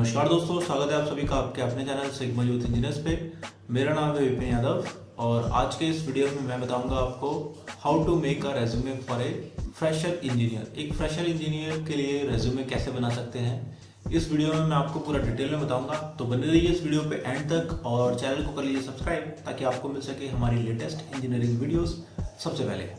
नमस्कार दोस्तों, स्वागत है आप सभी का आपके अपने चैनल सिग्मा यूथ इंजीनियर्स पे। मेरा नाम है विपिन यादव और आज के इस वीडियो में मैं बताऊंगा आपको how to make a resume for a fresher engineer. एक फ्रेशर इंजीनियर के लिए रेज्यूमे कैसे बना सकते हैं, इस वीडियो में मैं आपको पूरा डिटेल में बताऊंगा। तो बने रहिए इस वीडियो पे एंड तक और चैनल को कर लीजिए सब्सक्राइब ताकि आपको मिल सके हमारी लेटेस्ट इंजीनियरिंग वीडियोस सबसे पहले।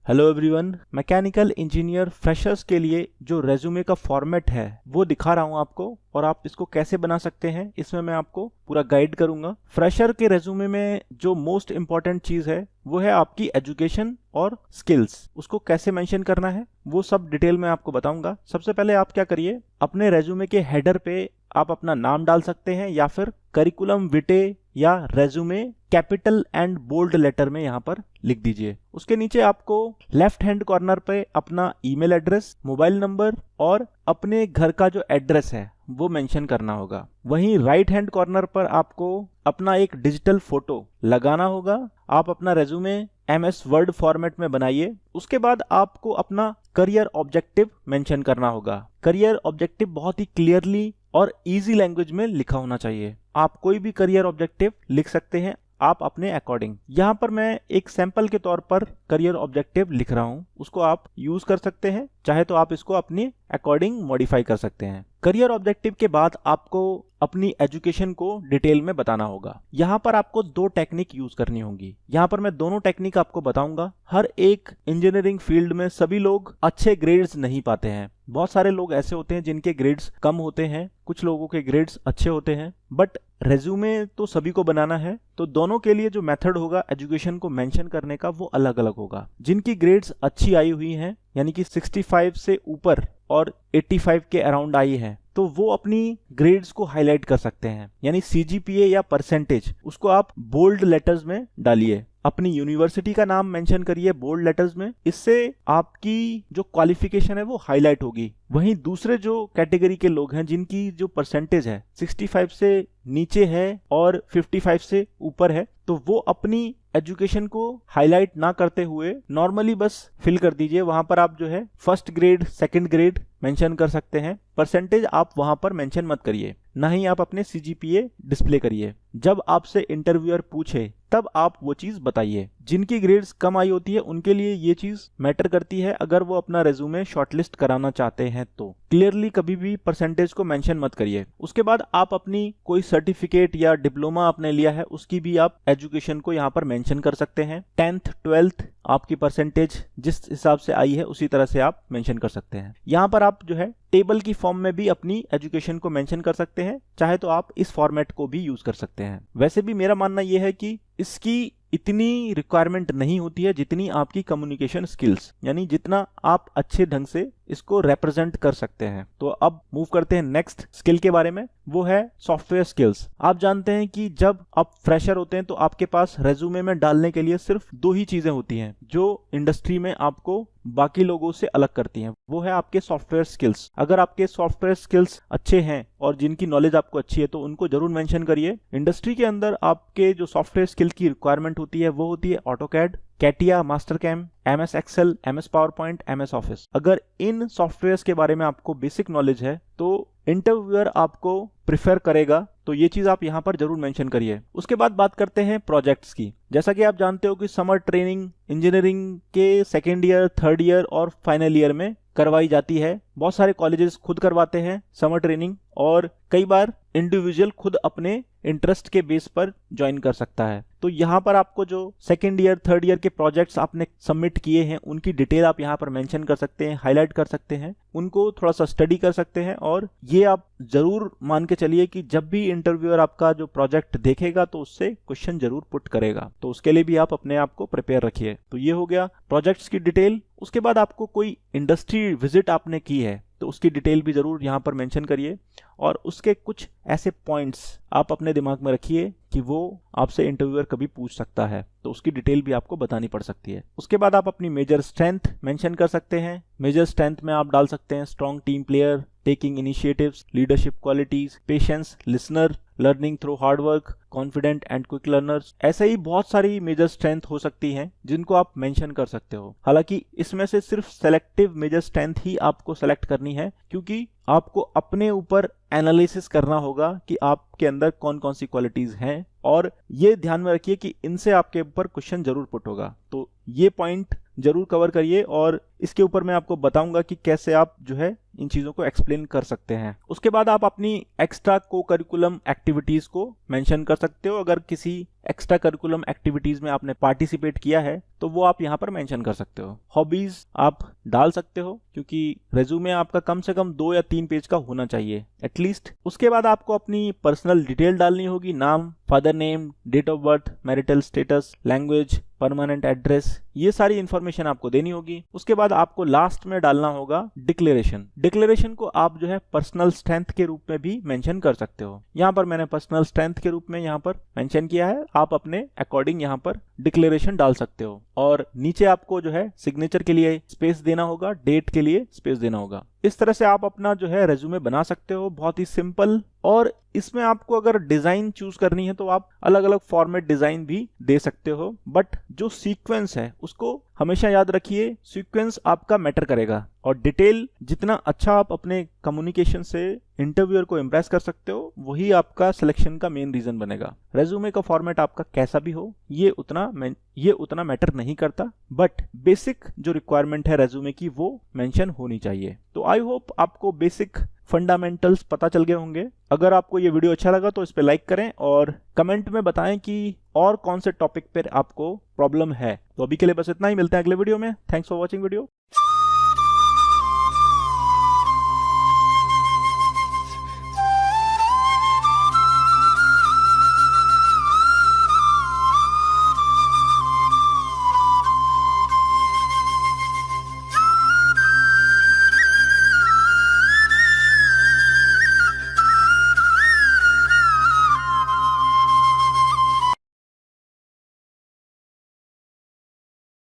Hello everyone, mechanical engineer freshers के लिए जो रेज्यूमे का फॉर्मेट है वो दिखा रहा हूँ आपको, और आप इसको कैसे बना सकते हैं इसमें मैं आपको पूरा गाइड करूंगा। फ्रेशर के रेज्यूमे में जो मोस्ट इंपॉर्टेंट चीज है वो है आपकी एजुकेशन और स्किल्स। उसको कैसे मेंशन करना है वो सब डिटेल में आपको बताऊंगा। सबसे पहले आप क्या करिए, अपने रेज्यूमे के हेडर पे आप अपना नाम डाल सकते हैं या फिर करिकुलम विटे या resume capital and bold letter में यहाँ पर लिख दीजिए। उसके नीचे आपको लेफ्ट हैंड कॉर्नर पे अपना ईमेल एड्रेस, मोबाइल नंबर और अपने घर का जो एड्रेस है वो मेंशन करना होगा। वहीं राइट हैंड कॉर्नर पर आपको अपना एक डिजिटल फोटो लगाना होगा। आप अपना रेज्यूमे MS वर्ड फॉर्मेट में बनाइए। उसके बाद आपको अपना करियर ऑब्जेक्टिव मेंशन करना होगा। करियर ऑब्जेक्टिव बहुत ही क्लियरली और इजी लैंग्वेज में लिखा होना चाहिए। आप कोई भी करियर ऑब्जेक्टिव लिख सकते हैं आप अपने अकॉर्डिंग। यहाँ पर मैं एक सैंपल के तौर पर करियर ऑब्जेक्टिव लिख रहा हूँ, उसको आप यूज कर सकते हैं, चाहे तो आप इसको अपनी अकॉर्डिंग मॉडिफाई कर सकते हैं। करियर ऑब्जेक्टिव के बाद आपको अपनी एजुकेशन को डिटेल में बताना होगा। यहाँ पर आपको दो टेक्निक यूज करनी होगी। यहाँ पर मैं दोनों टेक्निक आपको बताऊंगा। हर एक इंजीनियरिंग फील्ड में सभी लोग अच्छे ग्रेड्स नहीं पाते हैं। बहुत सारे लोग ऐसे होते हैं जिनके ग्रेड्स कम होते हैं, कुछ लोगों के ग्रेड्स अच्छे होते हैं, बट रेज्यूमे तो सभी को बनाना है। तो दोनों के लिए जो मेथड होगा एजुकेशन को मेंशन करने का वो अलग अलग होगा। जिनकी ग्रेड्स अच्छी आई हुई हैं, यानी कि 65 से ऊपर और 85 के अराउंड आई है, तो वो अपनी ग्रेड्स को हाईलाइट कर सकते हैं। यानी CGPA या परसेंटेज उसको आप बोल्ड लेटर्स में डालिए। अपनी यूनिवर्सिटी का नाम मेंशन करिए बोल्ड लेटर्स में। इससे आपकी जो क्वालिफिकेशन है वो हाईलाइट होगी। वहीं दूसरे जो कैटेगरी के लोग हैं जिनकी जो परसेंटेज है 65 से नीचे है और 55 से ऊपर है, तो वो अपनी एजुकेशन को हाईलाइट ना करते हुए नॉर्मली बस फिल कर दीजिए। वहां पर आप जो है first grade, second grade mention कर सकते हैं। परसेंटेज आप वहां पर मेंशन मत करिए, ना ही आप अपने CGPA डिस्प्ले करिए। जब आपसे इंटरव्यूअर पूछे तब आप वो चीज बताइए। जिनकी ग्रेड्स कम आई होती है उनके लिए ये चीज मैटर करती है। अगर वो अपना रेज्यूमे शॉर्टलिस्ट कराना चाहते हैं तो क्लियरली कभी भी परसेंटेज को मेंशन मत करिए। उसके बाद आप अपनी कोई सर्टिफिकेट या डिप्लोमा आपने लिया है उसकी भी आप एजुकेशन को यहाँ पर मेंशन कर सकते हैं। 10th 12th आपकी परसेंटेज जिस हिसाब से आई है उसी तरह से आप मेंशन कर सकते हैं। यहाँ पर आप जो है टेबल की फॉर्म में भी अपनी एजुकेशन को मेंशन कर सकते हैं, चाहे तो आप इस फॉर्मेट को भी यूज कर सकते हैं। वैसे भी मेरा मानना यह है कि इसकी इतनी रिक्वायरमेंट नहीं होती है जितनी आपकी कम्युनिकेशन स्किल्स, यानी जितना आप अच्छे ढंग से इसको रिप्रेजेंट कर सकते हैं। तो अब मूव करते हैं नेक्स्ट स्किल के बारे में, वो है सॉफ्टवेयर स्किल्स। आप जानते हैं कि जब आप फ्रेशर होते हैं तो आपके पास रेज्यूमे में डालने के लिए सिर्फ दो ही चीजें होती हैं जो इंडस्ट्री में आपको बाकी लोगों से अलग करती हैं, वो है आपके सॉफ्टवेयर स्किल्स। अगर आपके सॉफ्टवेयर स्किल्स अच्छे हैं और जिनकी नॉलेज आपको अच्छी है तो उनको जरूर मेंशन करिए। इंडस्ट्री के अंदर आपके जो सॉफ्टवेयर स्किल की रिक्वायरमेंट होती है वो होती है AutoCAD, CATIA, Mastercam, MS Excel, MS PowerPoint, MS Office. अगर इन सॉफ्टवेयर्स के बारे में आपको बेसिक नॉलेज है तो इंटरव्यूअर आपको प्रिफर करेगा, तो ये चीज आप यहाँ पर जरूर मेंशन करिए। उसके बाद बात करते हैं प्रोजेक्ट्स की। जैसा कि आप जानते हो कि समर ट्रेनिंग इंजीनियरिंग के सेकेंड ईयर, थर्ड ईयर और फाइनल ईयर में करवाई जाती है। बहुत सारे कॉलेजेस खुद करवाते हैं समर ट्रेनिंग, और कई बार इंडिविजुअल खुद अपने इंटरेस्ट के बेस पर ज्वाइन कर सकता है। तो यहाँ पर आपको जो सेकेंड ईयर, थर्ड ईयर के प्रोजेक्ट्स आपने सबमिट किए हैं उनकी डिटेल आप यहाँ पर मेंशन कर सकते हैं, हाईलाइट कर सकते हैं, उनको थोड़ा सा स्टडी कर सकते हैं। और ये आप जरूर मान के चलिए कि जब भी इंटरव्यूअर आपका जो प्रोजेक्ट देखेगा तो उससे क्वेश्चन जरूर पुट करेगा, तो उसके लिए भी आप अपने आप को प्रिपेयर रखिए। तो ये हो गया प्रोजेक्ट्स की डिटेल। उसके बाद आपको कोई इंडस्ट्री विजिट आपने की है तो उसकी डिटेल भी जरूर यहाँ पर मेंशन करिए, और उसके कुछ ऐसे पॉइंट्स आप अपने दिमाग में रखिए कि वो आपसे इंटरव्यूअर कभी पूछ सकता है, तो उसकी डिटेल भी आपको बतानी पड़ सकती है। उसके बाद आप अपनी मेजर स्ट्रेंथ मेंशन कर सकते हैं। मेजर स्ट्रेंथ में आप डाल सकते हैं strong team player, taking initiatives, leadership qualities, patience, listener, learning through hard work, confident and quick learners, ऐसे ही बहुत सारी मेजर स्ट्रेंथ हो सकती हैं जिनको आप मेंशन कर सकते हो। हालांकि इसमें से सिर्फ सेलेक्टिव मेजर स्ट्रेंथ ही आपको सेलेक्ट करनी है, क्योंकि आपको अपने ऊपर एनालिसिस करना होगा कि आपके अंदर कौन कौन सी क्वालिटीज हैं, और ये ध्यान में रखिए कि इनसे आपके ऊपर क्वेश्चन जरूर पुट होगा। तो ये पॉइंट जरूर कवर करिए, और इसके ऊपर मैं आपको बताऊंगा कि कैसे आप जो है इन चीज़ों को एक्सप्लेन कर सकते हैं। उसके बाद आप अपनी एक्स्ट्रा को करिकुलम एक्टिविटीज़ को मेंशन कर सकते हो। अगर किसी एक्स्ट्रा करिकुलम एक्टिविटीज़ में आपने पार्टिसिपेट किया है तो वो आप यहाँ पर मेंशन कर सकते हो। हॉबीज़ आप डाल सकते हो, क्योंकि रेज्यूमे आपका कम से कम 2 या 3 पेज का होना चाहिए एटलीस्ट। उसके बाद आपको अपनी पर्सनल डिटेल डालनी होगी, नाम, father name, date of birth, marital status, language, permanent address, ये सारी इंफॉर्मेशन आपको देनी होगी। उसके बाद आपको लास्ट में डालना होगा डिक्लेरेशन। डिक्लेरेशन को आप जो है पर्सनल स्ट्रेंथ के रूप में भी मेंशन कर सकते हो। यहाँ पर मैंने पर्सनल स्ट्रेंथ के रूप में यहाँ पर मेंशन किया है, आप अपने अकॉर्डिंग यहाँ पर डिक्लेरेशन डाल सकते हो। और नीचे आपको जो है सिग्नेचर के लिए स्पेस देना होगा, डेट के लिए स्पेस देना होगा। इस तरह से आप अपना जो है रेज्यूमे बना सकते हो, बहुत ही सिंपल। और इसमें आपको अगर डिजाइन चूज करनी है तो आप अलग अलग फॉर्मेट डिजाइन भी दे सकते हो, बट जो सीक्वेंस है उसको हमेशा याद रखिए। सीक्वेंस आपका मैटर करेगा, और डिटेल जितना अच्छा आप अपने कम्युनिकेशन से इंटरव्यूअर को इम्प्रेस कर सकते हो, वही आपका सिलेक्शन का मेन रीजन बनेगा। रेज्यूमे का फॉर्मेट आपका कैसा भी हो, ये उतना मैटर नहीं करता, बट बेसिक जो रिक्वायरमेंट है रेज्यूमे की वो मेंशन होनी चाहिए। तो आई होप आपको बेसिक फंडामेंटल्स पता चल गए होंगे। अगर आपको ये वीडियो अच्छा लगा तो इस पे लाइक करें, और कमेंट में बताएं कि और कौन से टॉपिक पर आपको प्रॉब्लम है। तो अभी के लिए बस इतना ही, मिलते हैं अगले वीडियो में। Thanks for watching video.